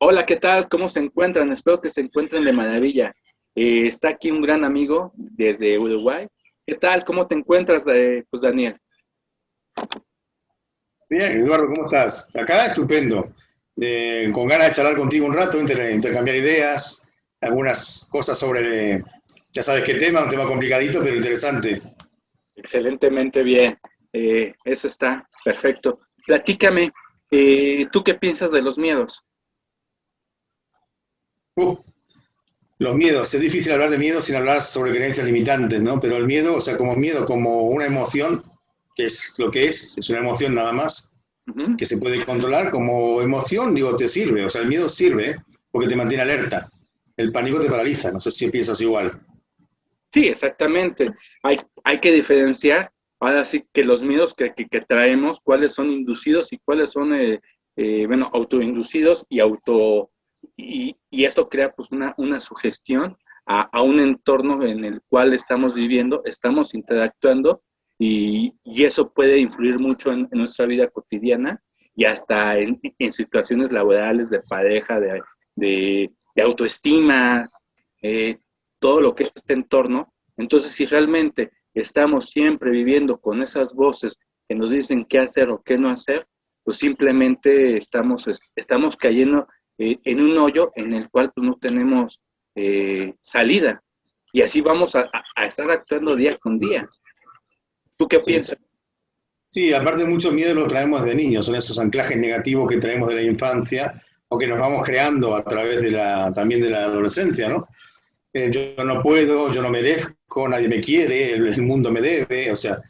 Hola, ¿qué tal? ¿Cómo se encuentran? Espero que se encuentren de maravilla. Está aquí un gran amigo desde Uruguay. ¿Qué tal? ¿Cómo te encuentras, pues, Daniel? Bien, Eduardo, ¿cómo estás? Acá estupendo. Con ganas de charlar contigo un rato, intercambiar ideas, algunas cosas sobre, ya sabes qué tema, un tema complicadito, pero interesante. Excelentemente bien. Eso está perfecto. Platícame, ¿tú qué piensas de los miedos? Uh, los miedos, es difícil hablar de miedo sin hablar sobre creencias limitantes, ¿no? Pero el miedo, o sea, como miedo, como una emoción, que es lo que es una emoción nada más, Ujú. que se puede controlar como emoción, digo, te sirve, o sea, el miedo sirve porque te mantiene alerta, el pánico te paraliza, no sé si piensas igual. Sí, exactamente. Hay que diferenciar, ahora sí, que los miedos que traemos, cuáles son inducidos y cuáles son, bueno, autoinducidos y esto crea pues una sugestión a un entorno en el cual estamos viviendo, estamos interactuando y eso puede influir mucho en nuestra vida cotidiana y hasta en situaciones laborales, de pareja, de autoestima, eh, todo lo que es este entorno. Entonces, si realmente estamos siempre viviendo con esas voces que nos dicen qué hacer o qué no hacer, pues simplemente estamos cayendo en un hoyo en el cual pues, no tenemos salida. Y así vamos a estar actuando día con día. ¿Tú qué Sí. piensas? Sí, aparte mucho miedo lo traemos de niños, son esos anclajes negativos que traemos de la infancia o que nos vamos creando a través de también de la adolescencia, ¿no? Yo no puedo, yo no merezco, nadie me quiere, el mundo me debe, o sea,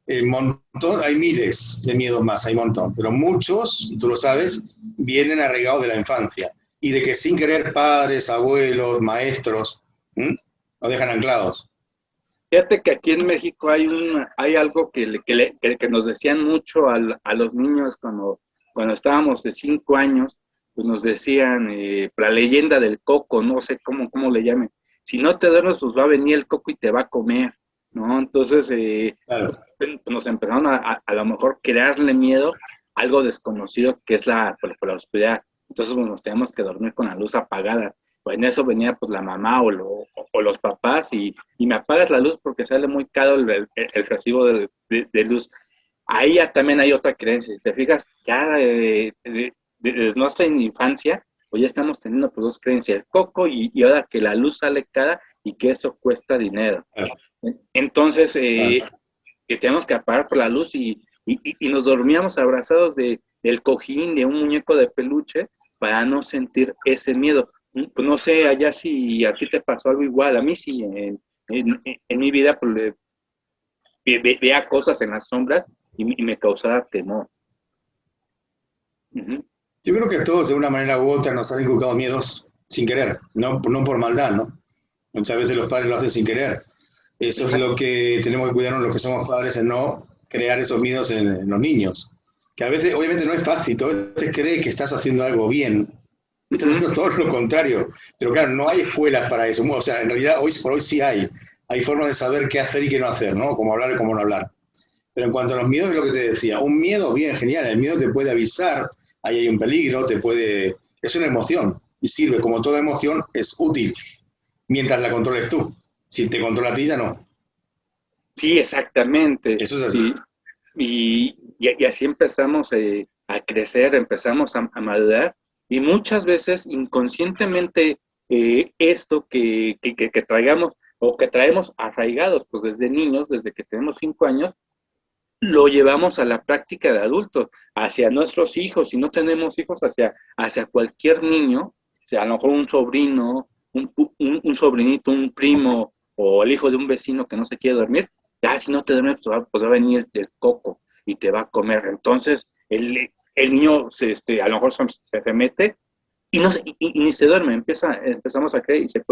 el montón, hay miles de miedos más, hay un montón, pero muchos, tú lo sabes, vienen arraigados de la infancia y de que sin querer padres, abuelos, maestros, ¿m? Nos dejan anclados. Fíjate que aquí en México hay algo que nos decían mucho a los niños cuando estábamos de 5 años, pues nos decían la leyenda del coco, no sé cómo le llamen. Si no te duermes, pues va a venir el coco y te va a comer, ¿no? Entonces, Claro. nos empezaron a lo mejor crearle miedo a algo desconocido que es la oscuridad. Entonces, pues, nos teníamos que dormir con la luz apagada. Pues en eso venía pues la mamá o los papás y me apagas la luz porque sale muy caro el recibo de luz. Ahí ya también hay otra creencia. Si te fijas, ya desde nuestra infancia, pues ya estamos teniendo pues dos creencias, el coco y ahora que la luz sale cara y que eso cuesta dinero. Claro, Entonces, claro. que teníamos que apagar por la luz y nos dormíamos abrazados del cojín, de un muñeco de peluche, para no sentir ese miedo. Pues no sé allá si a ti te pasó algo igual, a mí sí, en mi vida pues, veía cosas en las sombras y me causaba temor. Ujú. Yo creo que todos de una manera u otra nos han inculcado miedos sin querer, no por maldad, ¿no? Muchas veces los padres lo hacen sin querer. Eso es lo que tenemos que cuidarnos los que somos padres, en no crear esos miedos en los niños. Que a veces, obviamente, no es fácil, tú a veces crees que estás haciendo algo bien, estás Ujú. haciendo todo lo contrario. Pero claro, no hay escuelas para eso. O sea, en realidad, hoy por hoy sí hay. Hay formas de saber qué hacer y qué no hacer, ¿no? Cómo hablar y cómo no hablar. Pero en cuanto a los miedos, es lo que te decía. Un miedo, bien, genial. El miedo te puede avisar, ahí hay un peligro, te puede... Es una emoción y sirve, como toda emoción, es útil mientras la controles tú. Si te controla a ti, ya no. Sí, exactamente. Eso es así. Y así empezamos a crecer, empezamos a madurar y muchas veces inconscientemente esto que traigamos o que traemos arraigados pues desde niños, desde que tenemos 5 años, lo llevamos a la práctica de adultos, hacia nuestros hijos, si no tenemos hijos, hacia cualquier niño, o sea, a lo mejor un sobrino, un sobrinito, un primo o el hijo de un vecino que no se quiere dormir, ya si no te duermes, pues va a venir el coco y te va a comer. Entonces, el niño a lo mejor se mete y, no, y ni se duerme, empezamos a creer y se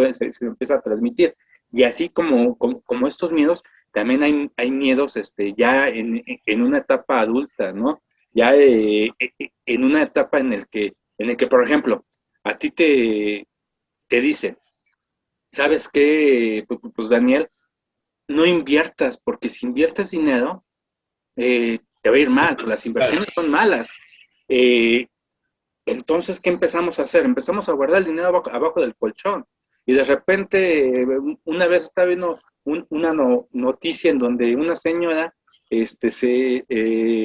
empieza a transmitir. Y así como estos miedos, también hay miedos ya en una etapa adulta, ¿no? Ya en una etapa en el que, por ejemplo, a ti te dicen, ¿sabes qué? Pues Daniel, no inviertas, porque si inviertes dinero, te va a ir mal, pues las Claro, inversiones son malas. Eh, Entonces, ¿qué empezamos a hacer? Empezamos a guardar el dinero abajo del colchón. Y de repente, una vez estaba viendo una noticia en donde una señora,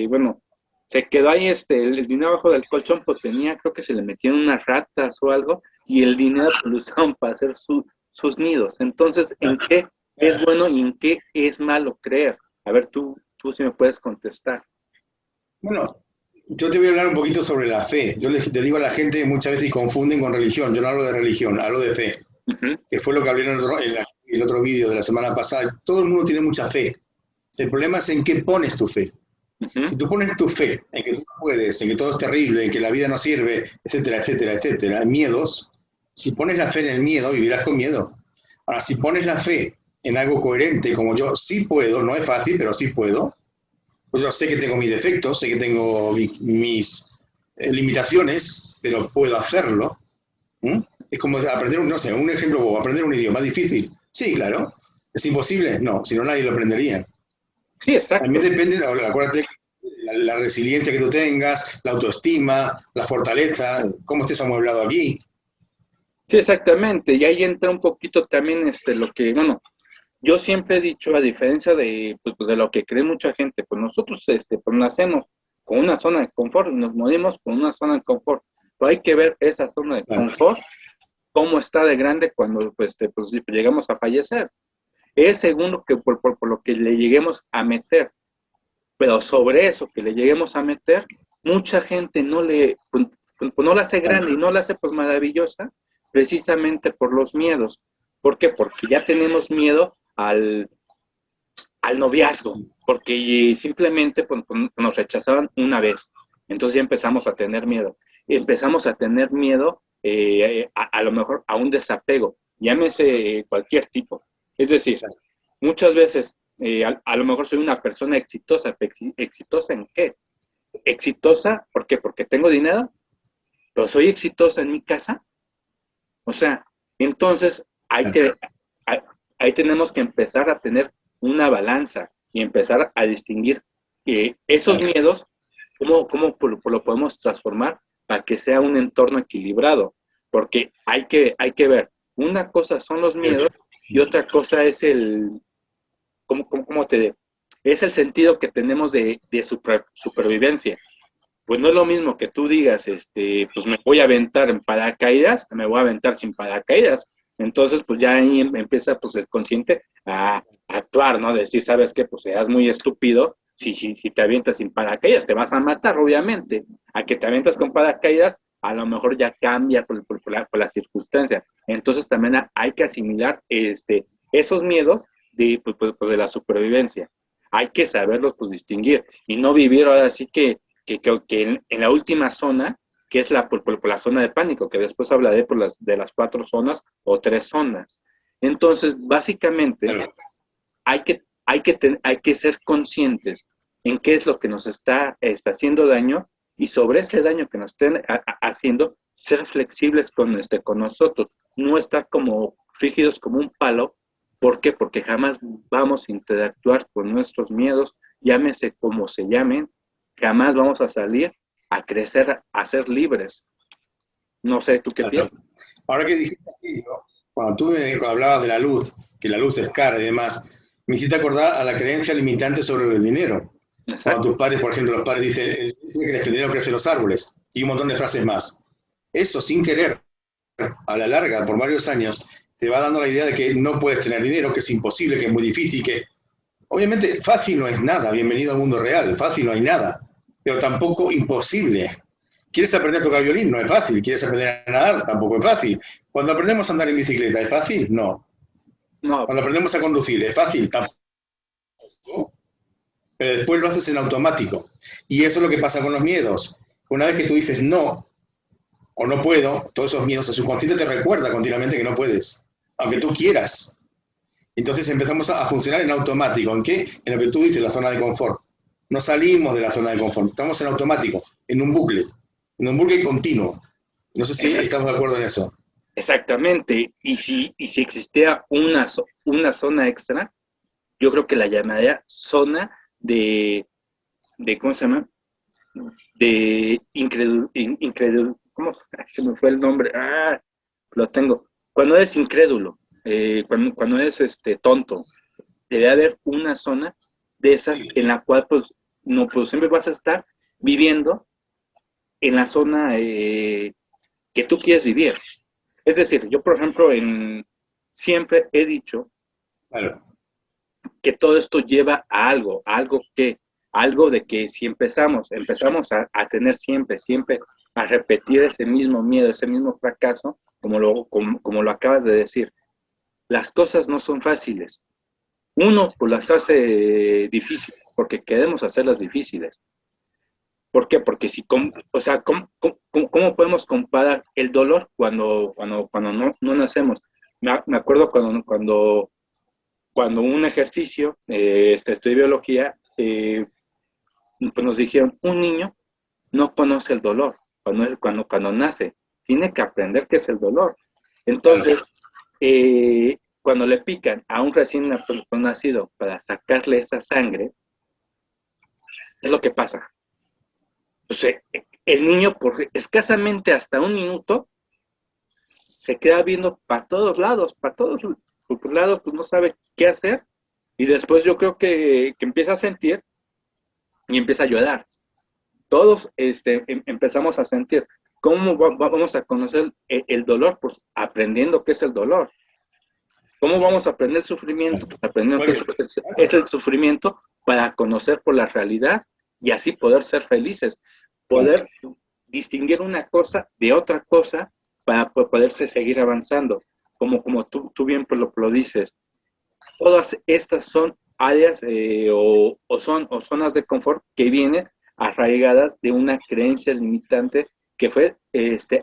bueno, se quedó ahí el dinero abajo del colchón, pues tenía, creo que se le metían unas ratas o algo, y el dinero pues, lo usaban para hacer sus nidos. Entonces, ¿en qué es bueno y en qué es malo creer? A ver, tú sí me puedes contestar. Bueno, yo te voy a hablar un poquito sobre la fe. Yo te digo a la gente que muchas veces confunden con religión. Yo no hablo de religión, hablo de fe, Uh-huh. que fue lo que hablé en el otro vídeo de la semana pasada. Todo el mundo tiene mucha fe. El problema es en qué pones tu fe. Uh-huh. Si tú pones tu fe en que tú no puedes, en que todo es terrible, en que la vida no sirve, etcétera, etcétera, etcétera, miedos, si pones la fe en el miedo, vivirás con miedo. Ahora, si pones la fe en algo coherente, como yo sí puedo, no es fácil, pero sí puedo, pues yo sé que tengo mis defectos, sé que tengo mis limitaciones, pero puedo hacerlo. ¿Mm? Es como aprender, no sé, un ejemplo, aprender un idioma difícil. Sí, claro. ¿Es imposible? No, si no nadie lo aprendería. Sí, exacto. También depende, acuérdate, la resiliencia que tú tengas, la autoestima, la fortaleza, cómo estés amueblado aquí. Sí, exactamente. Y ahí entra un poquito también lo que, bueno, yo siempre he dicho, a diferencia de lo que cree mucha gente, pues nosotros pues nacemos con una zona de confort, nos morimos con una zona de confort. Pero hay que ver esa zona de confort, cómo está de grande cuando pues llegamos a fallecer. Es según lo que, por lo que le lleguemos a meter. Pero sobre eso que le lleguemos a meter, mucha gente pues no la hace grande y no la hace pues maravillosa, precisamente por los miedos. ¿Por qué? Porque ya tenemos miedo al noviazgo, porque simplemente pues, nos rechazaban una vez. Entonces ya empezamos a tener miedo. Empezamos a tener miedo a lo mejor a un desapego, llámese cualquier tipo. Es decir, muchas veces a lo mejor soy una persona exitosa. ¿Exitosa en qué? Exitosa, ¿por qué? Porque tengo dinero, pero soy exitosa en mi casa. O sea, entonces ahí, ahí tenemos que empezar a tener una balanza y empezar a distinguir esos miedos, cómo lo podemos transformar para que sea un entorno equilibrado. Porque hay que ver, una cosa son los miedos y otra cosa es ¿cómo te digo? Es el sentido que tenemos de supervivencia. Pues no es lo mismo que tú digas, pues me voy a aventar en paracaídas, me voy a aventar sin paracaídas. Entonces, pues ya ahí empieza pues el consciente a actuar, ¿no? Decir, ¿sabes qué? Pues seas muy estúpido si te avientas sin paracaídas, te vas a matar, obviamente. A que te avientas con paracaídas, a lo mejor ya cambia por la circunstancia. Entonces también hay que asimilar esos miedos pues, de la supervivencia. Hay que saberlos pues, distinguir y no vivir ahora sí que en la última zona, que es por la zona de pánico, que después hablaré de las 4 zonas o 3 zonas. Entonces, básicamente, hay que ser conscientes en qué es lo que nos está haciendo daño y sobre ese daño que nos estén haciendo, ser flexibles con nosotros, no estar como rígidos como un palo. ¿Por qué? Porque jamás vamos a interactuar con nuestros miedos, llámese como se llamen, jamás vamos a salir a crecer, a ser libres. No sé, ¿tú qué piensas? Ahora que dijiste aquí, cuando tú hablabas de la luz, que la luz es cara y demás, me hiciste acordar a la creencia limitante sobre el dinero. Exacto. Cuando tus padres, por ejemplo, los padres dicen que el dinero crece en los árboles y un montón de frases más. Eso, sin querer, a la larga, por varios años, te va dando la idea de que no puedes tener dinero, que es imposible, que es muy difícil, que obviamente fácil no es nada, bienvenido al mundo real, fácil no hay nada, pero tampoco imposible. ¿Quieres aprender a tocar violín? No es fácil. ¿Quieres aprender a nadar? Tampoco es fácil. Cuando aprendemos a andar en bicicleta, ¿es fácil? No. Cuando aprendemos a conducir, ¿es fácil? Tampoco. Pero después lo haces en automático. Y eso es lo que pasa con los miedos. Una vez que tú dices no, o no puedo, todos esos miedos, el subconsciente te recuerda continuamente que no puedes, aunque tú quieras. Entonces empezamos a funcionar en automático. ¿En qué? En lo que tú dices, la zona de confort. No salimos de la zona de confort, estamos en automático, en un bucle continuo. No sé si estamos de acuerdo en eso. Exactamente. Y si existía una zona extra, yo creo que la llamaría zona de ¿cómo se llama? De ¿cómo? Ay, se me fue el nombre. Lo tengo. Cuando eres incrédulo, cuando eres tonto, debe haber una zona de esas en la cual pues no, pues siempre vas a estar viviendo en la zona que tú quieres vivir. Es decir, yo por ejemplo siempre he dicho Claro. que todo esto lleva a algo de que si empezamos a tener siempre a repetir ese mismo miedo, ese mismo fracaso, como lo acabas de decir, las cosas no son fáciles. Uno pues las hace difíciles, porque queremos hacerlas difíciles. ¿Por qué? Porque o sea, ¿cómo podemos comparar el dolor cuando no nacemos? Me acuerdo cuando un ejercicio, estudié biología, pues nos dijeron, un niño no conoce el dolor cuando nace, tiene que aprender qué es el dolor. Entonces, cuando le pican a un recién nacido para sacarle esa sangre, es lo que pasa. Entonces, el niño, por escasamente hasta un minuto, se queda viendo para todos lados, por lados, pues no sabe qué hacer, y después yo creo que empieza a sentir y empieza a llorar. Todos empezamos a sentir. ¿Cómo vamos a conocer el dolor? Pues aprendiendo qué es el dolor. ¿Cómo vamos a aprender el sufrimiento? Pues aprendiendo qué es el sufrimiento para conocer por la realidad y así poder ser felices. Poder distinguir una cosa de otra cosa para poderse seguir avanzando. Como tú bien lo dices, todas estas son áreas o zonas de confort que vienen arraigadas de una creencia limitante que fue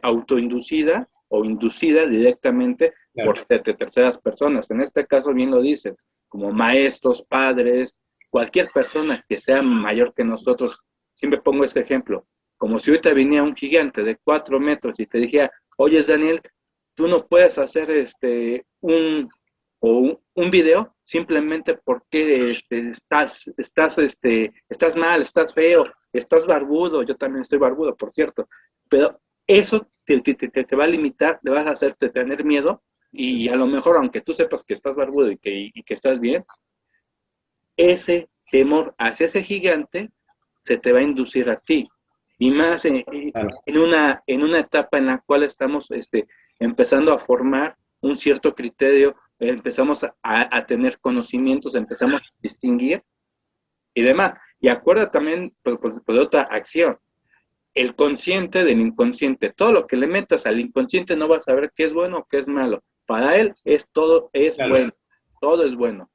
autoinducida o inducida directamente por terceras personas. En este caso, bien lo dices, como maestros, padres, cualquier persona que sea mayor que nosotros. Siempre pongo este ejemplo, como si ahorita viniera un gigante de 4 metros y te dijera, oye, Daniel, tú no puedes hacer un video simplemente porque estás mal, estás feo, estás barbudo. Yo también estoy barbudo, por cierto, pero eso te va a limitar, te vas a hacerte tener miedo, y a lo mejor, aunque tú sepas que estás barbudo y que estás bien, ese temor hacia ese gigante se te va a inducir a ti. Y más en una etapa en la cual estamos empezando a formar un cierto criterio, empezamos a tener conocimientos, empezamos a distinguir y demás. Y acuerda también de otra acción, el consciente del inconsciente. Todo lo que le metas al inconsciente no va a saber qué es bueno o qué es malo. Para él todo es bueno, todo es bueno.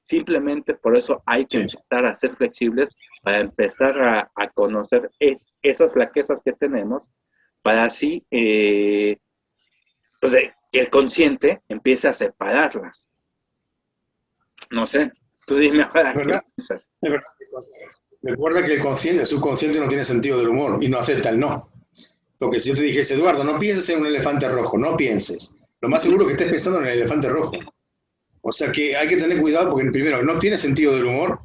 Simplemente por eso hay que empezar a ser flexibles para empezar a conocer esas flaquezas que tenemos, para así pues, que el consciente empiece a separarlas. No sé, tú dime ahora. ¿Es verdad? Es verdad. Recuerda que el subconsciente no tiene sentido del humor y no acepta el no. Porque si yo te dijese, Eduardo, no pienses en un elefante rojo, no pienses. Lo más seguro es que estés pensando en el elefante rojo. O sea que hay que tener cuidado porque, primero, no tiene sentido del humor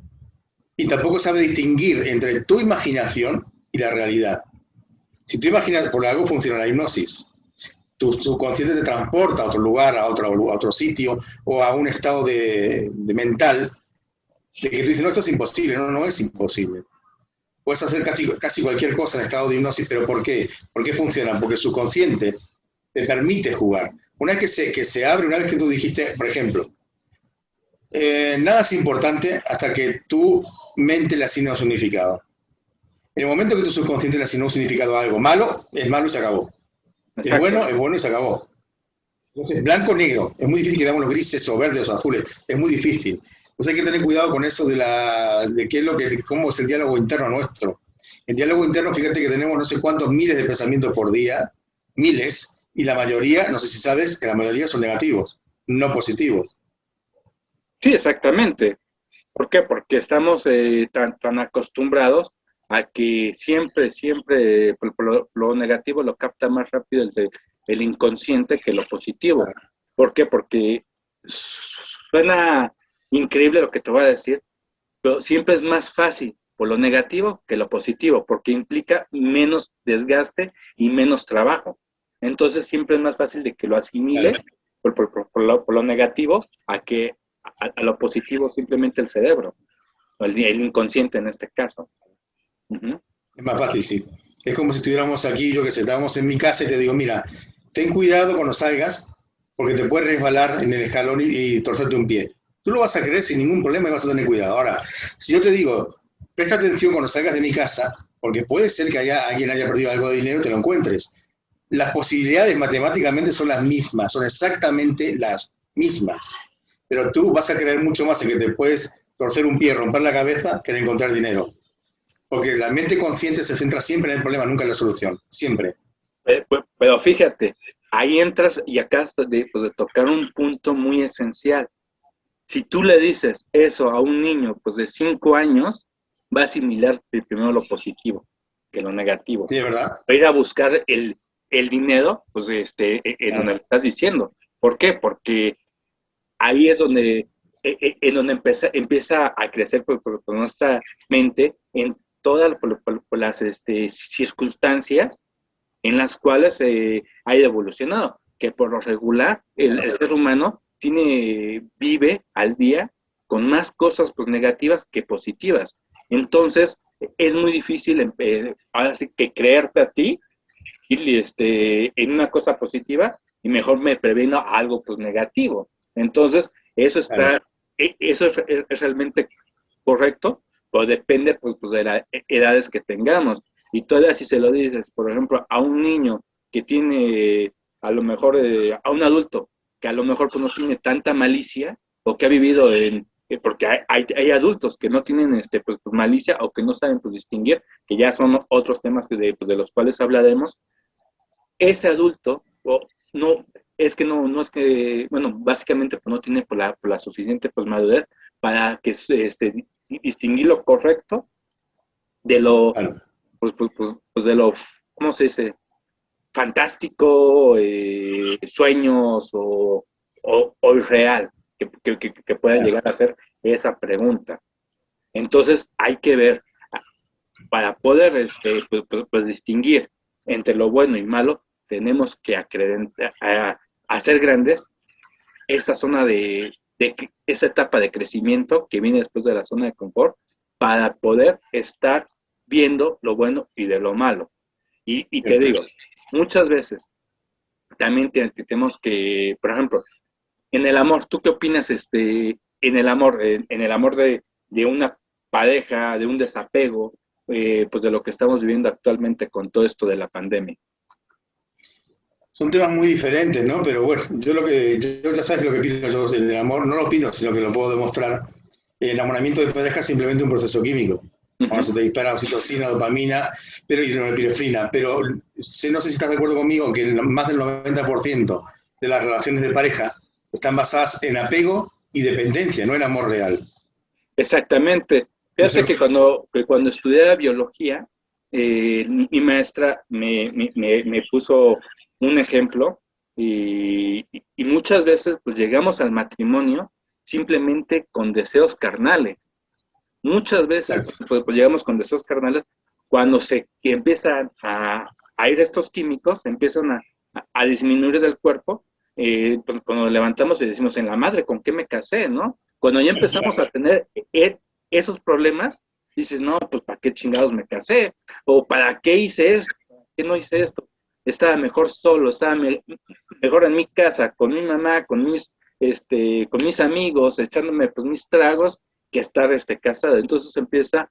y tampoco sabe distinguir entre tu imaginación y la realidad. Si tú imaginas, por algo funciona la hipnosis. Tu subconsciente te transporta a otro lugar, a otro sitio o a un estado de mental de que tú dices, no, esto es imposible. No es imposible. Puedes hacer casi cualquier cosa en estado de hipnosis, pero ¿por qué? ¿Por qué funciona? Porque el subconsciente te permite jugar. Una vez que se abre, una vez que tú dijiste, por ejemplo, nada es importante hasta que tu mente le asigne un significado. En el momento que tu subconsciente le asignó un significado a algo malo, es malo y se acabó. Exacto. Es bueno y se acabó. Entonces, blanco o negro. Es muy difícil que veamos los grises o verdes o azules. Es muy difícil. Entonces hay que tener cuidado con eso de qué es cómo es el diálogo interno nuestro. El diálogo interno, fíjate que tenemos no sé cuántos miles de pensamientos por día, miles, y la mayoría, no sé si sabes, que la mayoría son negativos, no positivos. Sí, exactamente. ¿Por qué? Porque estamos tan acostumbrados a que siempre lo negativo lo capta más rápido el inconsciente que lo positivo. ¿Por qué? Porque suena increíble lo que te voy a decir, pero siempre es más fácil por lo negativo que lo positivo, porque implica menos desgaste y menos trabajo. Entonces siempre es más fácil de que lo asimile por lo negativo a lo positivo simplemente el cerebro, o el inconsciente en este caso. Uh-huh. Es más fácil, sí. Es como si estuviéramos aquí, yo que sé, estábamos en mi casa y te digo, mira, ten cuidado cuando salgas, porque te puedes resbalar en el escalón y torcerte un pie. Tú lo vas a creer sin ningún problema y vas a tener cuidado. Ahora, si yo te digo, presta atención cuando salgas de mi casa, porque puede ser que alguien haya perdido algo de dinero y te lo encuentres. Las posibilidades matemáticamente son las mismas, son exactamente las mismas. Pero tú vas a creer mucho más en que te puedes torcer un pie, romper la cabeza, que en encontrar dinero. Porque la mente consciente se centra siempre en el problema, nunca en la solución. Siempre. Pero fíjate, ahí entras y acabas de tocar un punto muy esencial. Si tú le dices eso a un niño pues de 5 años, va a asimilar primero lo positivo que lo negativo. Sí, es verdad. Va a ir a buscar el dinero pues en donde le estás diciendo. ¿Por qué? Porque ahí es donde en donde empieza a crecer por nuestra mente en todas las circunstancias en las cuales ha ido evolucionado, que por lo regular el ser humano vive al día con más cosas pues, negativas que positivas. Entonces, es muy difícil ahora sí que creerte a ti y, en una cosa positiva y mejor me previno algo pues negativo. Entonces, eso es realmente correcto, pero depende pues, de las edades que tengamos. Y todavía si se lo dices, por ejemplo, a un niño que tiene, a lo mejor, a un adulto, que a lo mejor pues, no tiene tanta malicia, o que ha vivido porque hay adultos que no tienen pues, malicia, o que no saben pues, distinguir, que ya son otros temas de los cuales hablaremos. Ese adulto, no, es que no es que, bueno, básicamente pues, no tiene por la suficiente pues, madurez para que distinguir lo correcto de lo, pues de lo, ¿cómo se dice? Fantástico, sueños o irreal, que puedan llegar a hacer esa pregunta. Entonces hay que ver, para poder pues distinguir entre lo bueno y malo, tenemos que hacer grandes esa zona esa etapa de crecimiento que viene después de la zona de confort, para poder estar viendo lo bueno y de lo malo. Y te digo, muchas veces también tenemos que, por ejemplo, en el amor, ¿tú qué opinas en el amor, en el amor de una pareja, de un desapego, pues de lo que estamos viviendo actualmente con todo esto de la pandemia? Son temas muy diferentes, ¿no? Pero bueno, yo ya sabes lo que opino yo del amor, no lo opino, sino que lo puedo demostrar. El enamoramiento de pareja es simplemente un proceso químico. Cuando se te dispara oxitocina, dopamina, y norepinefrina. Pero no sé si estás de acuerdo conmigo que más del 90% de las relaciones de pareja están basadas en apego y dependencia, no en amor real. Exactamente. Fíjate que cuando estudiaba biología, mi maestra me puso un ejemplo y muchas veces pues llegamos al matrimonio simplemente con deseos carnales. Muchas veces pues, llegamos con deseos carnales cuando se empiezan a ir estos químicos, empiezan a disminuir del cuerpo, pues, cuando levantamos y decimos, en la madre, ¿con qué me casé, no? Cuando ya empezamos a tener esos problemas, dices, no, pues ¿para qué chingados me casé? ¿O para qué hice esto? ¿Para qué no hice esto? Estaba mejor solo, estaba mejor en mi casa, con mi mamá, con mis amigos, echándome pues mis tragos, que estar casado. Entonces empieza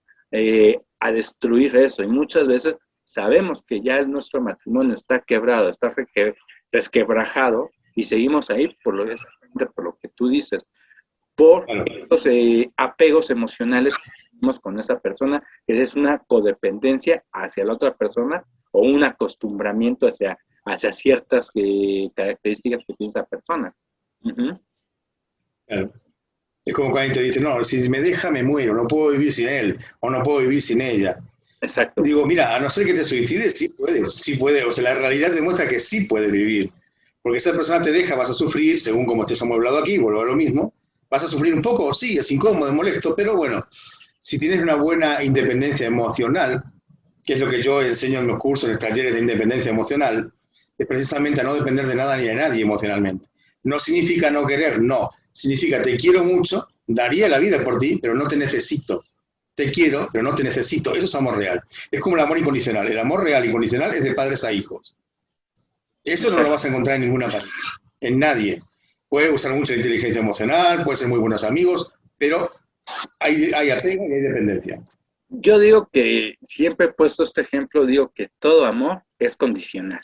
a destruir eso. Y muchas veces sabemos que ya nuestro matrimonio está quebrado, está resquebrajado, y seguimos ahí por lo que tú dices, por esos apegos emocionales que tenemos con esa persona, que es una codependencia hacia la otra persona o un acostumbramiento hacia ciertas características que tiene esa persona. Uh-huh. Claro. Es como cuando alguien te dice, no, si me deja me muero, no puedo vivir sin él, o no puedo vivir sin ella. Exacto. Digo, mira, a no ser que te suicides, sí puede. O sea, la realidad demuestra que sí puede vivir. Porque esa persona te deja, vas a sufrir, según como estés amueblado aquí, vuelvo a lo mismo, vas a sufrir un poco, sí, es incómodo, es molesto, pero bueno, si tienes una buena independencia emocional, que es lo que yo enseño en los cursos, en los talleres de independencia emocional, es precisamente a no depender de nada ni de nadie emocionalmente. No significa no querer, no. Significa te quiero mucho, daría la vida por ti, pero no te necesito. Te quiero, pero no te necesito. Eso es amor real. Es como el amor incondicional. El amor real incondicional es de padres a hijos. Eso no lo vas a encontrar en ninguna parte, en nadie. Puede usar mucha inteligencia emocional, puede ser muy buenos amigos, pero hay apego y hay dependencia. Yo digo que siempre he puesto este ejemplo, digo que todo amor es condicional.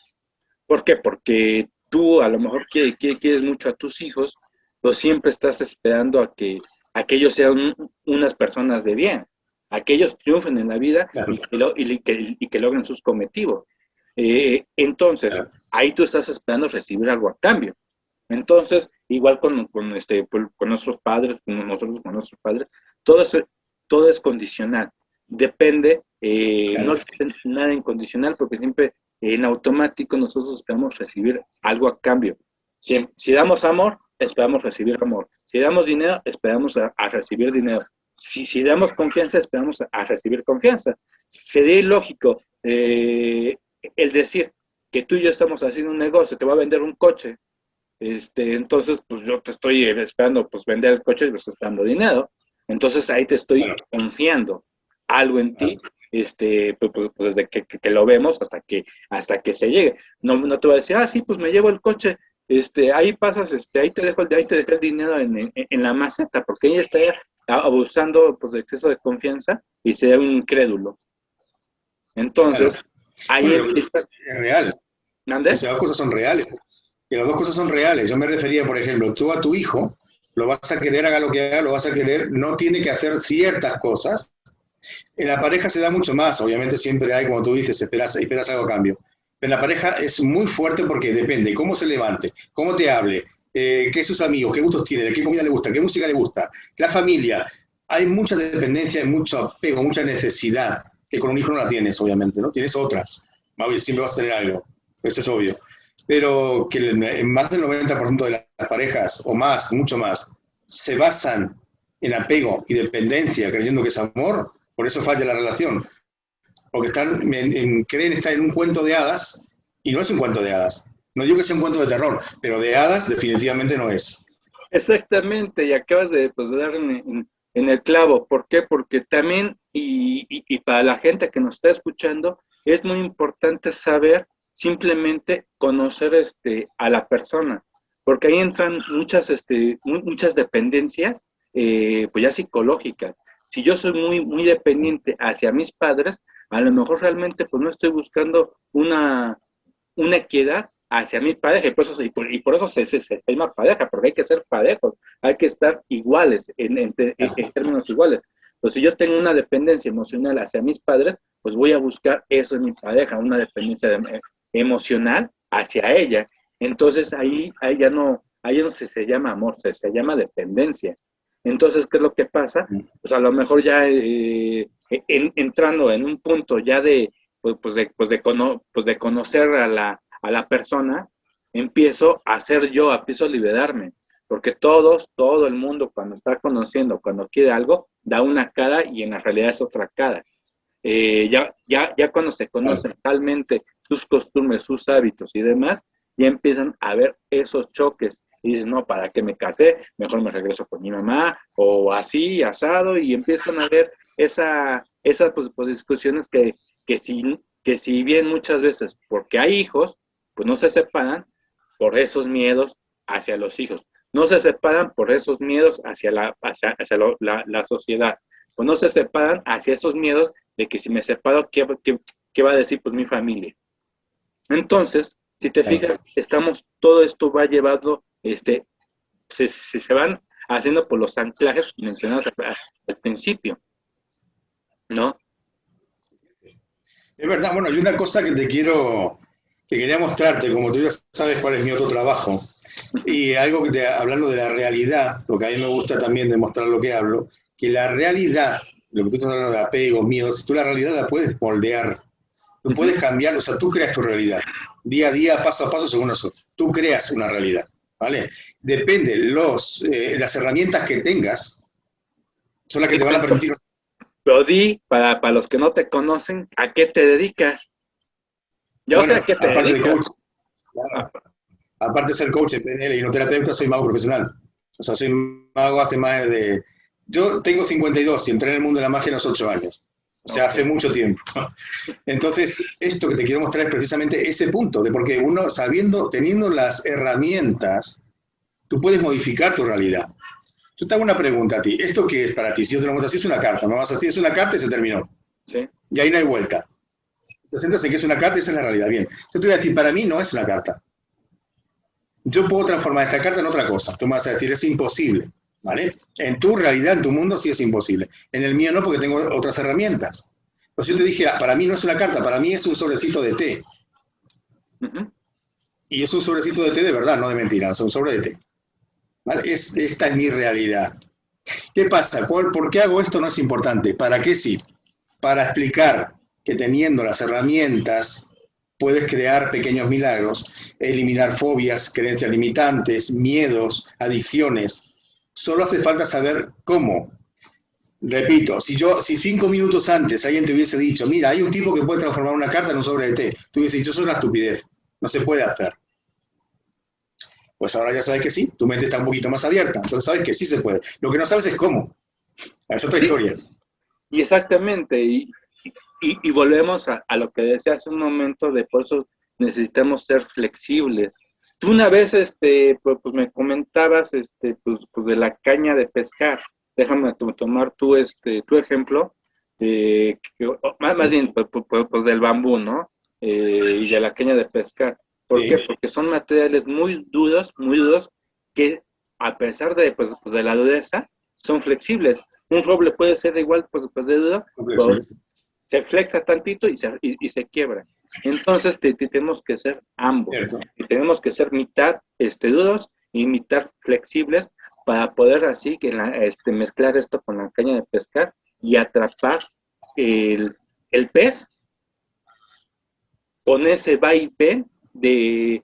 ¿Por qué? Porque tú a lo mejor quieres mucho a tus hijos, pero siempre estás esperando a que ellos sean unas personas de bien, a que ellos triunfen en la vida Claro. y que logren sus cometidos. Entonces, Claro. ahí tú estás esperando recibir algo a cambio. Entonces, igual con nuestros padres, nosotros con nuestros padres, todo es condicional. Depende, Claro. no es nada incondicional, porque siempre en automático nosotros esperamos recibir algo a cambio. Si damos amor, esperamos recibir amor. Si damos dinero, esperamos a recibir dinero. Si damos confianza, esperamos a recibir confianza. Sería ilógico el decir que tú y yo estamos haciendo un negocio, te voy a vender un coche, entonces pues yo te estoy esperando pues vender el coche y me estoy esperando dinero. Entonces ahí te estoy confiando algo en ti, pues desde que lo vemos hasta que se llegue. No te voy a decir, sí, pues me llevo el coche, ahí pasas, ahí te dejo el dinero en la maceta, porque ella está abusando pues de exceso de confianza y sea un incrédulo. Entonces, Claro. ahí Bueno, empieza. es real. ¿Mandé? Esas dos cosas son reales. Que las dos cosas son reales. Yo me refería, por ejemplo, tú a tu hijo lo vas a querer, haga lo que haga, lo vas a querer, no tiene que hacer ciertas cosas. En la pareja se da mucho más, obviamente siempre hay, como tú dices, esperas algo a cambio. Pero en la pareja es muy fuerte porque depende cómo se levante, cómo te hable, qué es sus amigos, qué gustos tiene, qué comida le gusta, qué música le gusta, la familia. Hay mucha dependencia, hay mucho apego, mucha necesidad, que con un hijo no la tienes, obviamente, ¿no? Tienes otras. Siempre vas a tener algo, eso es obvio. Pero que más del 90% de las parejas, o más, mucho más, se basan en apego y dependencia, creyendo que es amor, por eso falla la relación. Porque creen estar en un cuento de hadas, y no es un cuento de hadas. No digo que sea un cuento de terror, pero de hadas definitivamente no es. Exactamente, y acabas de, pues, de dar en el clavo. ¿Por qué? Porque también, y para la gente que nos está escuchando, es muy importante saber simplemente conocer a la persona, porque ahí entran muchas dependencias, pues ya psicológicas. Si yo soy muy dependiente hacia mis padres, a lo mejor realmente pues no estoy buscando una equidad hacia mi pareja, y por eso se llama pareja, porque hay que ser parejos, hay que estar iguales, en términos iguales. Pues si yo tengo una dependencia emocional hacia mis padres, pues voy a buscar eso en mi pareja, una dependencia emocional hacia ella. Entonces ahí ya no se llama amor, se llama dependencia. Entonces, ¿qué es lo que pasa? Pues a lo mejor ya entrando en un punto ya de conocer a la persona, empiezo a liberarme, porque todo el mundo cuando está conociendo, cuando quiere algo, da una cara y en la realidad es otra cara. Ya cuando se conocen realmente sus costumbres, sus hábitos y demás, ya empiezan a ver esos choques. Y dices, no, ¿para qué me casé? Mejor me regreso con mi mamá, o así, asado, y empiezan a ver esas pues, discusiones que si bien muchas veces, porque hay hijos, pues no se separan por esos miedos hacia los hijos. No se separan por esos miedos hacia la sociedad. Pues no se separan hacia esos miedos de que si me separo, ¿qué va a decir pues mi familia? Entonces, si te fijas, todo esto va llevado, se van haciendo por los anclajes mencionados al principio, ¿no? Es verdad, bueno, hay una cosa que quería mostrarte, como tú ya sabes cuál es mi otro trabajo, y algo hablando de la realidad, porque a mí me gusta también demostrar lo que hablo, que la realidad, lo que tú estás hablando de apegos, miedos, si tú la realidad la puedes moldear, tú puedes cambiar, o sea, tú creas tu realidad, día a día, paso a paso, según eso, tú creas una realidad, ¿vale? Depende, las herramientas que tengas son las que te van a permitir Pero di, para los que no te conocen, ¿a qué te dedicas? Yo Bueno, sé a qué te aparte de dedicas. coach, claro, aparte de ser coach en PNL y no terapeuta, soy mago profesional. O sea, soy mago hace más de... Yo tengo 52 y entré en el mundo de la magia a los 8 años. O sea, hace Okay. mucho tiempo. Entonces, esto que te quiero mostrar es precisamente ese punto, de porque uno, sabiendo, teniendo las herramientas, tú puedes modificar tu realidad. Yo te hago una pregunta a ti. ¿Esto qué es para ti? Si yo te lo muestro así, es una carta. Me vas a decir, es una carta y se terminó. Sí. Y ahí no hay vuelta. Te sientas en que es una carta y esa es la realidad. Bien. Yo te voy a decir, para mí no es una carta. Yo puedo transformar esta carta en otra cosa. Tú me vas a decir, es imposible. ¿Vale? En tu realidad, en tu mundo, sí es imposible. En el mío no, porque tengo otras herramientas. Entonces yo te dije, para mí no es una carta, para mí es un sobrecito de té. Uh-huh. Y es un sobrecito de té de verdad, no de mentira, es un sobre de té. ¿Vale? Esta es mi realidad. ¿Qué pasa? ¿Por qué hago esto? No es importante. ¿Para qué sí? Para explicar que teniendo las herramientas puedes crear pequeños milagros, eliminar fobias, creencias limitantes, miedos, adicciones. Solo hace falta saber cómo. Repito, si 5 minutos antes alguien te hubiese dicho, mira, hay un tipo que puede transformar una carta en un sobre de té, tú hubiese dicho, eso es una estupidez, no se puede hacer. Pues ahora ya sabes que sí, tu mente está un poquito más abierta, entonces sabes que sí se puede. Lo que no sabes es cómo. Es otra Sí, historia. y exactamente, y volvemos a lo que decía hace un momento, de por eso necesitamos ser flexibles. Tú una vez pues me comentabas pues de la caña de pescar. Déjame tomar tu ejemplo, más bien pues del bambú, ¿no? Y de la caña de pescar. ¿Por qué? Sí, Porque son materiales muy duros, que a pesar pues de la dureza, son flexibles. Un roble puede ser igual pues de duro, pero complejo. se flexa tantito y se quiebra. Entonces tenemos que ser ambos, Cierto. y tenemos que ser mitad duros y mitad flexibles, para poder así que mezclar esto con la caña de pescar y atrapar el pez con ese va y ven de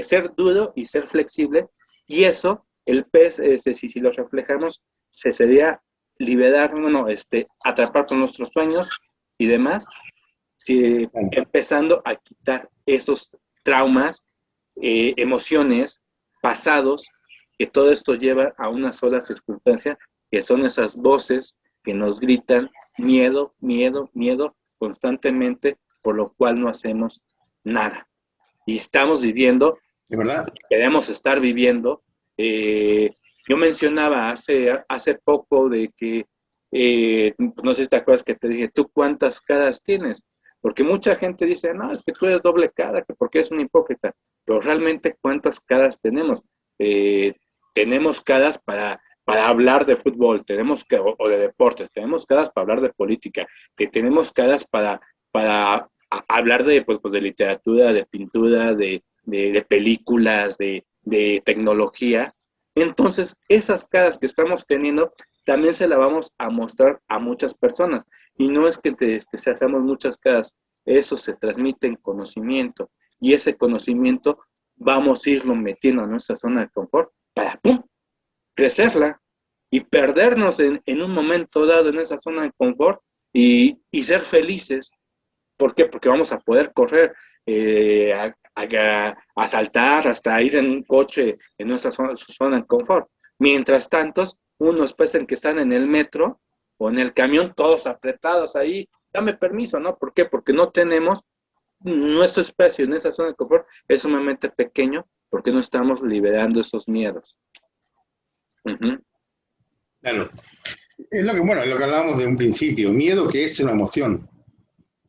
ser duro y ser flexible, y eso, el pez, si lo reflejamos, se sería liberar, bueno, atrapar con nuestros sueños y demás, si, empezando a quitar esos traumas, emociones, pasados, que todo esto lleva a una sola circunstancia, que son esas voces que nos gritan miedo, miedo, miedo constantemente, por lo cual no hacemos nada. Y estamos viviendo, ¿Es verdad? queremos estar viviendo. Yo mencionaba hace poco de que, no sé si te acuerdas que te dije, ¿tú cuántas caras tienes? Porque mucha gente dice, no, es que tú eres doble cara, que porque es un hipócrita. Pero realmente, ¿cuántas caras tenemos? Tenemos caras para hablar de fútbol, o de deportes, tenemos caras para hablar de política, que tenemos caras para hablar pues de literatura, de pintura, de películas, de tecnología. Entonces, esas caras que estamos teniendo también se las vamos a mostrar a muchas personas. Y no es que se hacemos muchas caras, eso se transmite en conocimiento. Y ese conocimiento vamos a irlo metiendo en nuestra zona de confort para ¡pum! Crecerla y perdernos en un momento dado en esa zona de confort y ser felices. ¿Por qué? Porque vamos a poder correr, a saltar, hasta ir en un coche en nuestra zona de confort. Mientras tanto, unos piensan que están en el metro o en el camión, todos apretados ahí. Dame permiso, ¿no? ¿Por qué? Porque no tenemos nuestro espacio en esa zona de confort, es sumamente pequeño, porque no estamos liberando esos miedos. Uh-huh. Claro. Es lo que, bueno, es lo que hablábamos de un principio. Miedo, que es una emoción.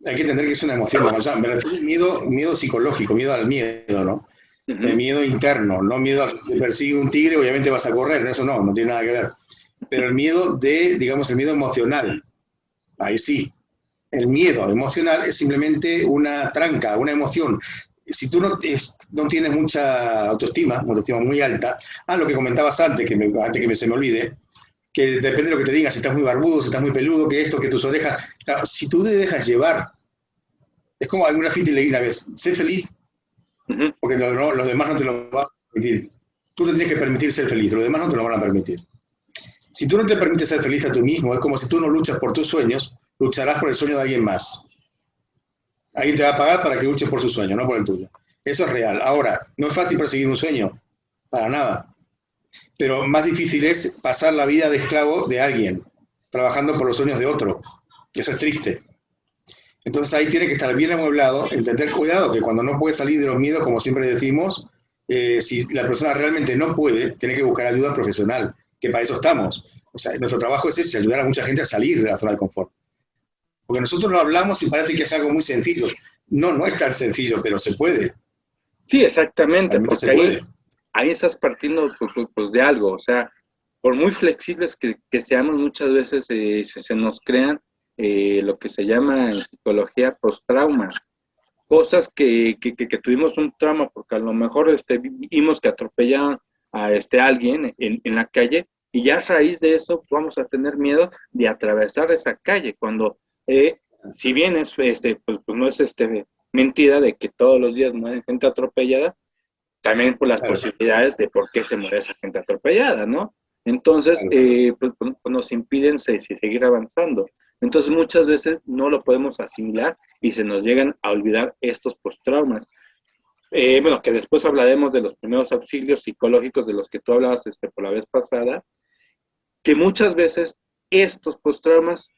Hay que entender que es una emoción. O sea, me refiero al miedo psicológico, miedo al miedo, ¿no? Uh-huh. Miedo interno, no miedo a que te persigue un tigre, obviamente vas a correr, eso no tiene nada que ver. Pero el miedo digamos, el miedo emocional, ahí sí. El miedo emocional es simplemente una tranca, una emoción. Si tú no tienes mucha autoestima muy alta, lo que comentabas antes, antes que se me olvide, que depende de lo que te digan, si estás muy barbudo, si estás muy peludo, que esto, que tus orejas. Claro, si tú te dejas llevar, es como algún graffiti leí una vez, sé feliz, Uh-huh. porque los demás no te lo van a permitir. Tú te tienes que permitir ser feliz, los demás no te lo van a permitir. Si tú no te permites ser feliz a tú mismo, es como si tú no luchas por tus sueños, lucharás por el sueño de alguien más. Alguien te va a pagar para que luches por su sueño, no por el tuyo. Eso es real. Ahora, no es fácil perseguir un sueño, para nada. Pero más difícil es pasar la vida de esclavo de alguien, trabajando por los sueños de otro. Eso es triste. Entonces ahí tiene que estar bien amueblado, entender, cuidado, que cuando no puede salir de los miedos, como siempre decimos, si la persona realmente no puede, tiene que buscar ayuda profesional, que para eso estamos. O sea, nuestro trabajo es ese, ayudar a mucha gente a salir de la zona de confort. Porque nosotros lo hablamos y parece que es algo muy sencillo. No, no es tan sencillo, pero se puede. Sí, exactamente, Realmente porque se puede. ahí estás partiendo pues, de algo, o sea, por muy flexibles que seamos, muchas veces se nos crean lo que se llama en psicología post-trauma, cosas que tuvimos un trauma, porque a lo mejor vimos que atropellaron a alguien en la calle, y ya a raíz de eso vamos a tener miedo de atravesar esa calle, cuando si bien es, pues no es mentira de que todos los días muere gente atropellada, también por las Claro, posibilidades de por qué se muere esa gente atropellada, ¿no? Entonces, claro. pues nos impiden seguir avanzando. Entonces, muchas veces no lo podemos asimilar y se nos llegan a olvidar estos postraumas. Bueno, que después hablaremos de los primeros auxilios psicológicos de los que tú hablabas por la vez pasada, que muchas veces estos postraumas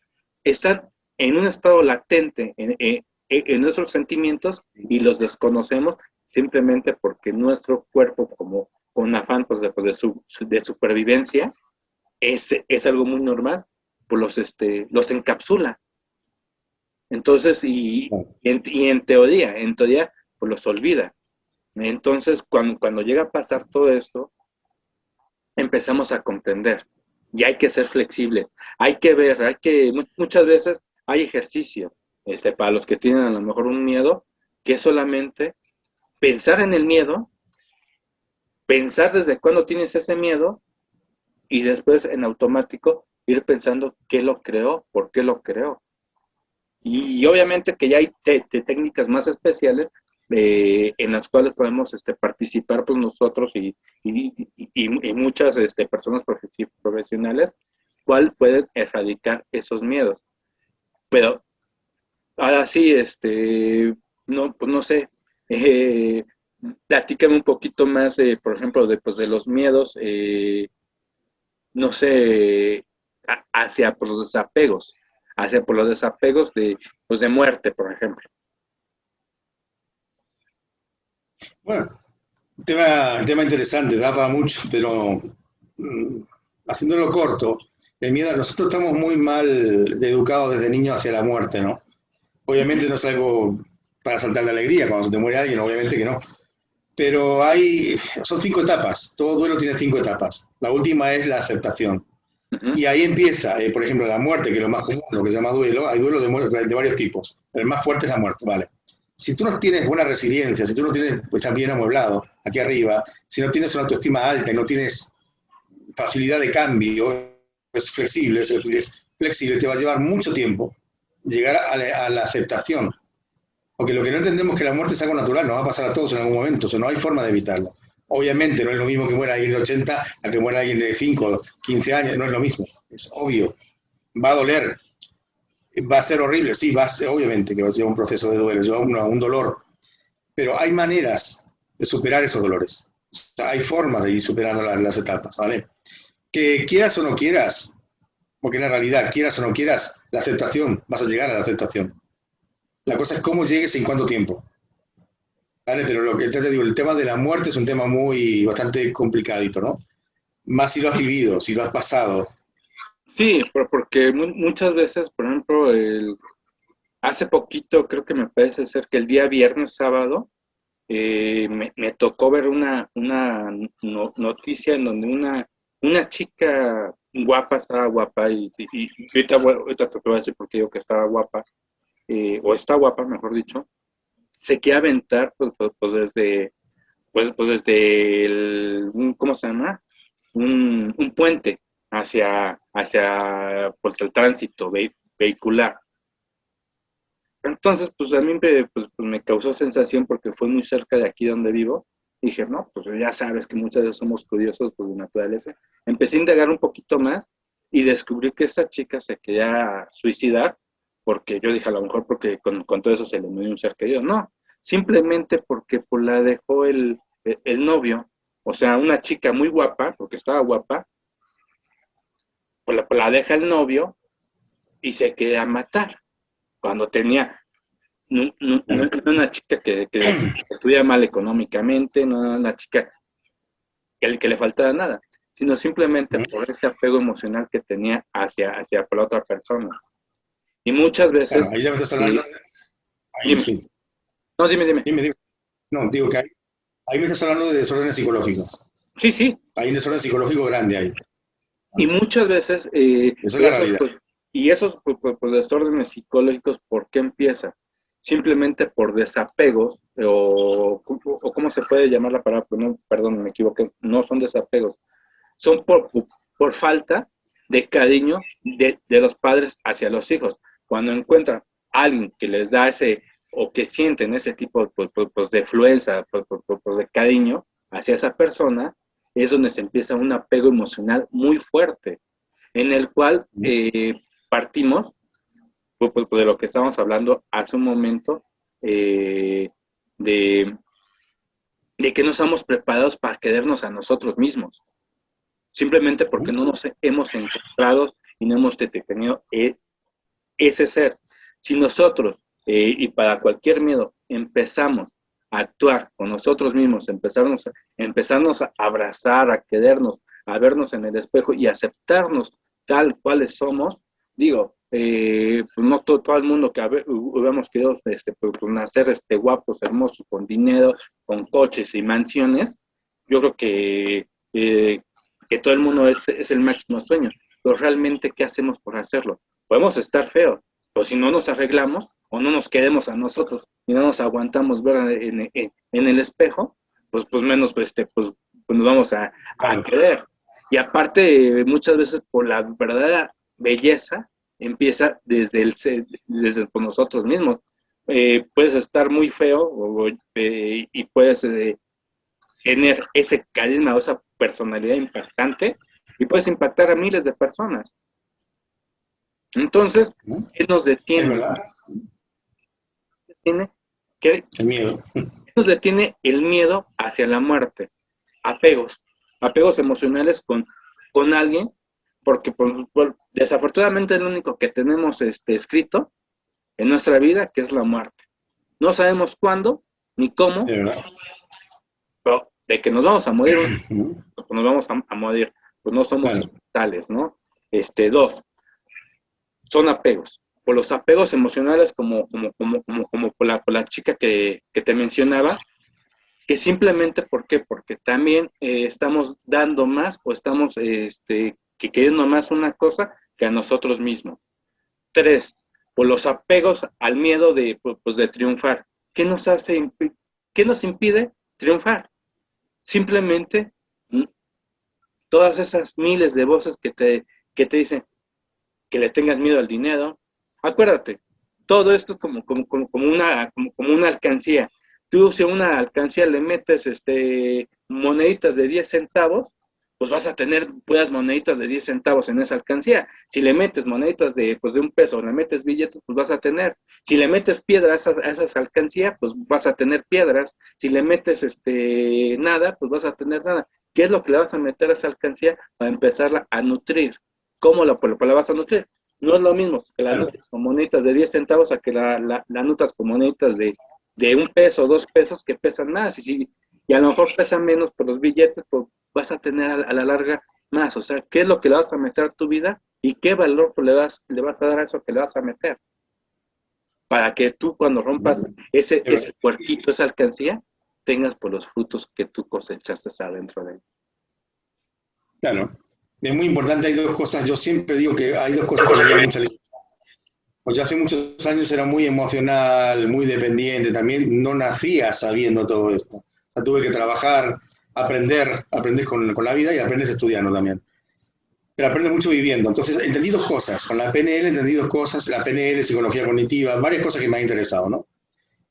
están en un estado latente en nuestros sentimientos y los desconocemos simplemente porque nuestro cuerpo, como con afán pues, de supervivencia, es algo muy normal, pues los encapsula. Entonces, en teoría, pues los olvida. Entonces, cuando llega a pasar todo esto, empezamos a comprender. Y hay que ser flexibles. Hay que ver, muchas veces hay ejercicio, para los que tienen a lo mejor un miedo, que es solamente pensar en el miedo, pensar desde cuándo tienes ese miedo y después en automático ir pensando qué lo creó, por qué lo creó. Y obviamente que ya hay técnicas más especiales en las cuales podemos participar pues nosotros y muchas personas profesionales, cuál pueden erradicar esos miedos. Pero ahora sí, no, pues no sé, eh, platícame un poquito más, por ejemplo, pues, de los miedos, no sé, hacia pues, los desapegos, hacia por los desapegos pues, de muerte, por ejemplo. Bueno, tema interesante, da para mucho, pero mm, haciéndolo corto, nosotros estamos muy mal educados desde niños hacia la muerte, ¿no? Obviamente no es algo para saltar de alegría cuando se te muere alguien, obviamente que no. Pero son 5 etapas, todo duelo tiene 5 etapas. La última es la aceptación. Uh -huh. Y ahí empieza, por ejemplo, la muerte, que es lo más común, lo que se llama duelo. Hay duelo de varios tipos, pero el más fuerte es la muerte, ¿vale? Si tú no tienes buena resiliencia, si tú no tienes, pues, estás bien amueblado aquí arriba, si no tienes una autoestima alta y no tienes facilidad de cambio, es flexible, te va a llevar mucho tiempo llegar a la aceptación. Porque lo que no entendemos es que la muerte es algo natural, nos va a pasar a todos en algún momento, o sea, no hay forma de evitarlo. Obviamente no es lo mismo que muera alguien de 80 a que muera alguien de 5, 15 años, no es lo mismo, es obvio. Va a doler, va a ser horrible, sí, va a ser, obviamente que va a ser un proceso de duelo, lleva un dolor, pero hay maneras de superar esos dolores. O sea, hay formas de ir superando las etapas, ¿vale? Que quieras o no quieras, porque es la realidad, quieras o no quieras, la aceptación, vas a llegar a la aceptación. La cosa es cómo llegues y en cuánto tiempo. ¿Vale? Pero lo que te digo, el tema de la muerte es un tema bastante complicadito, ¿no? Más si lo has vivido, si lo has pasado. Sí, porque muchas veces, por ejemplo, hace poquito, creo que me parece ser que el día viernes, sábado, me tocó ver una noticia en donde una chica guapa, estaba guapa, y ahorita te voy a decir por qué digo que estaba guapa, o está guapa, mejor dicho, se quiere aventar pues desde ¿cómo se llama? Un puente hacia pues, el tránsito vehicular. Entonces, pues a mí pues, me causó sensación porque fue muy cerca de aquí donde vivo. Dije, no, pues ya sabes que muchas veces somos curiosos pues, de naturaleza. Empecé a indagar un poquito más y descubrí que esta chica se quería suicidar, porque yo dije, a lo mejor porque con todo eso se le murió un ser querido. No, simplemente porque pues, la dejó el novio, o sea, una chica muy guapa, porque estaba guapa, pues la deja el novio y se queda a matar, cuando tenía, no una chica que estudia mal económicamente, no era una chica que le faltaba nada, sino simplemente por ese apego emocional que tenía hacia la otra persona. Y muchas veces, Claro, ahí ya me estás hablando. Ahí dime, sí. no, dime. Dime. No, digo que ahí me estás hablando de desórdenes psicológicos. Sí, sí, Hay un desorden psicológico grande ahí. y muchas veces, Esa es la realidad. y esos pues, desórdenes psicológicos, ¿por qué empiezan? Simplemente por desapegos, o cómo se puede llamar la palabra, no, perdón, me equivoqué, no son desapegos, son por falta de cariño de los padres hacia los hijos. Cuando encuentran a alguien que les da ese, o que sienten ese tipo pues, de influencia, pues, de cariño hacia esa persona, es donde se empieza un apego emocional muy fuerte, en el cual partimos de lo que estábamos hablando hace un momento, de, de que no estamos preparados para querernos a nosotros mismos, simplemente porque no nos hemos encontrado y no hemos tenido ese ser. Si nosotros, y para cualquier miedo, empezamos a actuar con nosotros mismos, empezarnos a abrazar, a querernos, a vernos en el espejo y aceptarnos tal cuales somos, digo, pues no todo el mundo que hubiéramos querido pues, nacer guapos, hermosos, con dinero, con coches y mansiones, yo creo que todo el mundo es el máximo sueño, pero realmente, ¿qué hacemos por hacerlo? Podemos estar feos, pero si no nos arreglamos o no nos queremos a nosotros y no nos aguantamos ver en el espejo, pues menos pues nos vamos a querer. Y aparte, muchas veces por la verdadera belleza empieza desde por nosotros mismos. Puedes estar muy feo y puedes tener ese carisma o esa personalidad impactante y puedes impactar a miles de personas. Entonces, ¿qué nos detiene? Es verdad. El miedo. ¿Qué nos detiene? El miedo hacia la muerte. Apegos emocionales con alguien, porque desafortunadamente es lo único que tenemos escrito en nuestra vida, que es la muerte. No sabemos cuándo ni cómo, pero de que nos vamos a morir, pues nos vamos a morir, pues no somos tales, ¿no? Dos, son apegos. Por los apegos emocionales, como por la chica que te mencionaba, que simplemente, ¿por qué? Porque también estamos dando más o estamos que queriendo más una cosa que a nosotros mismos. Tres, por los apegos al miedo de triunfar. ¿Qué nos impide triunfar? Simplemente todas esas miles de voces que te dicen que le tengas miedo al dinero. Acuérdate, todo esto es como una alcancía. Tú, si a una alcancía le metes moneditas de 10 centavos, pues vas a tener puras moneditas de 10 centavos en esa alcancía. Si le metes moneditas de un peso, le metes billetes, pues vas a tener. Si le metes piedras a esas alcancías, pues vas a tener piedras. Si le metes nada, pues vas a tener nada. ¿Qué es lo que le vas a meter a esa alcancía para empezarla a nutrir? ¿Cómo la vas a nutrir? No es lo mismo que la nutres con moneditas de 10 centavos a que la nutras con moneditas de 1 peso, 2 pesos, que pesan más. Y a lo mejor pesan menos por los billetes, pues vas a tener a la larga más. O sea, ¿qué es lo que le vas a meter a tu vida y qué valor le vas a dar a eso que le vas a meter? Para que tú, cuando rompas ese puerquito, esa alcancía, tengas por los frutos que tú cosechaste adentro de él. Claro. Es muy importante, hay dos cosas, yo siempre digo que hay dos cosas que me llaman mucho la atención. Porque hace muchos años era muy emocional, muy dependiente, también no nacía sabiendo todo esto. O sea, tuve que trabajar, aprender con la vida y aprendes estudiando también. Pero aprendes mucho viviendo. Entonces, entendí dos cosas. Con la PNL entendí dos cosas, la PNL, psicología cognitiva, varias cosas que me han interesado, ¿no?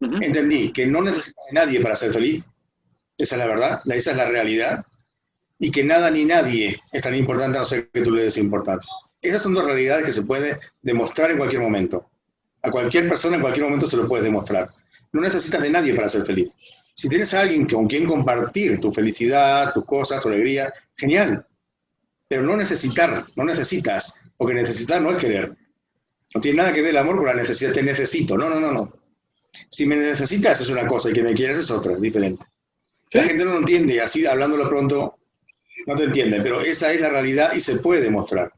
Entendí que no necesitas de nadie para ser feliz, esa es la verdad, esa es la realidad, y que nada ni nadie es tan importante a no ser que tú le des importancia. Esas son dos realidades que se puede demostrar en cualquier momento. A cualquier persona en cualquier momento se lo puedes demostrar. No necesitas de nadie para ser feliz. Si tienes a alguien con quien compartir tu felicidad, tus cosas, tu alegría, genial. Pero no necesitas, porque necesitar no es querer. No tiene nada que ver el amor con la necesidad, te necesito. No, no, no, no. Si me necesitas es una cosa y que me quieres es otra, es diferente. ¿Sí? La gente no lo entiende, así hablándolo pronto, no te entiende, pero esa es la realidad y se puede demostrar.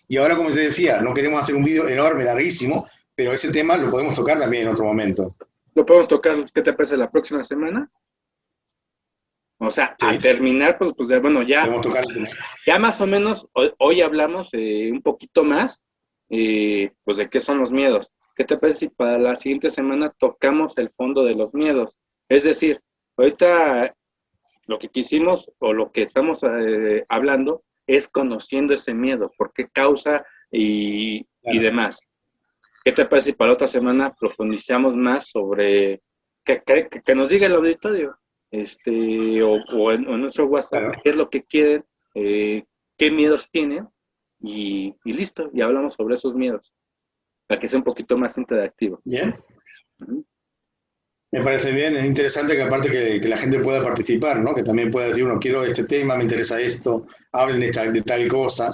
Y ahora, como te decía, no queremos hacer un vídeo enorme, larguísimo, pero ese tema lo podemos tocar también en otro momento. ¿Lo podemos tocar, qué te parece, la próxima semana? O sea, Sí, a terminar, pues bueno, podemos tocar el tema. ya más o menos, hoy hablamos un poquito más, pues de qué son los miedos. ¿Qué te parece si para la siguiente semana tocamos el fondo de los miedos? Es decir, ahorita lo que quisimos o lo que estamos hablando es conociendo ese miedo, por qué causa y Claro. demás. ¿Qué te parece si para otra semana profundizamos más sobre que nos diga el auditorio o en nuestro WhatsApp Claro. qué es lo que quieren, qué miedos tienen y listo, y hablamos sobre esos miedos para que sea un poquito más interactivo. Bien, Ujú. me parece bien, es interesante que aparte que la gente pueda participar, ¿no? Que también pueda decir, uno, quiero este tema, me interesa esto, hablen de tal cosa.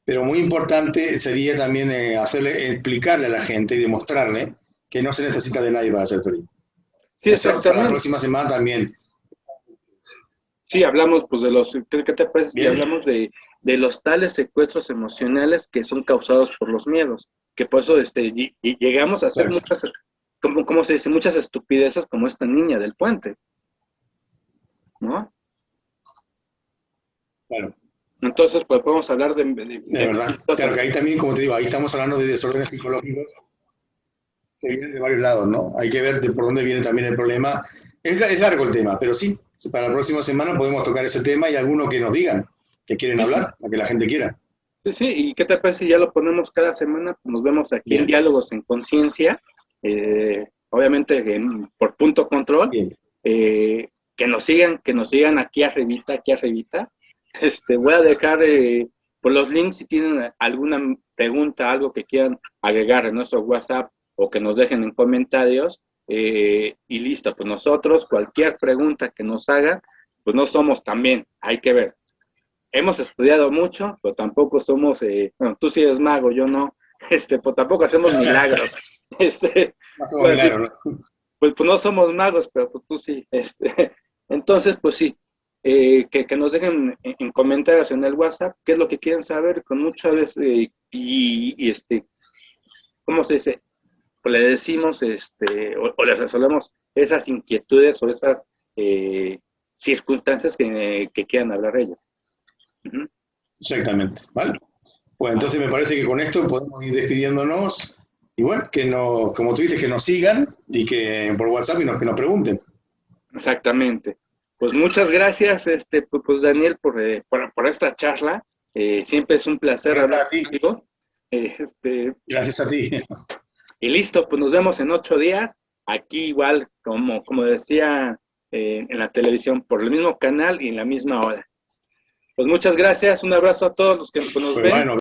Pero muy importante sería también explicarle a la gente y demostrarle que no se necesita de nadie para ser feliz. Sí, Eso para la exactamente. próxima semana también. Sí, hablamos pues de los, ¿qué te parece si Bien, hablamos de los tales secuestros emocionales que son causados por los miedos? Que por eso llegamos a hacer claro, muchas, ¿cómo se dice? Muchas estupideces como esta niña del puente, ¿no? claro, Entonces, pues podemos hablar de verdad. de Claro cosas. que ahí también, como te digo, ahí estamos hablando de desórdenes psicológicos que vienen de varios lados, ¿no? Hay que ver de por dónde viene también el problema. Es largo el tema, pero sí, para la próxima semana podemos tocar ese tema y alguno que nos digan que quieren Sí, sí, hablar, a que la gente quiera. sí, sí. ¿Y qué te parece si ya lo ponemos cada semana? Pues nos vemos aquí en Bien, Diálogos en Conciencia, obviamente por punto control, bien. que nos sigan aquí arribita, aquí arribita. Voy a dejar por los links si tienen alguna pregunta, algo que quieran agregar en nuestro WhatsApp o que nos dejen en comentarios. Y listo, pues nosotros, cualquier pregunta que nos hagan, pues no somos también, hay que ver. Hemos estudiado mucho, pero tampoco somos, bueno, tú sí eres mago, yo no, pues tampoco hacemos milagros. Más o Pues, sí, milagro, ¿no? pues no somos magos, pero pues tú sí. Entonces, pues sí, que nos dejen en comentarios en el WhatsApp qué es lo que quieren saber, con muchas veces, ¿cómo se dice? Pues le decimos, o les resolvemos esas inquietudes o esas circunstancias que quieran hablar ellos. Ujú. Exactamente, ¿vale? Pues entonces me parece que con esto podemos ir despidiéndonos y bueno, que nos, como tú dices, que nos sigan y que por WhatsApp y que nos pregunten. Exactamente. Pues muchas gracias, pues Daniel, por esta charla. Siempre es un placer Gracias hablar a ti. contigo. Eh, este, Gracias a ti. y listo, pues nos vemos en 8 días. Aquí igual, como decía en la televisión, por el mismo canal y en la misma hora. Pues muchas gracias, un abrazo a todos los que nos Pues ven. bueno.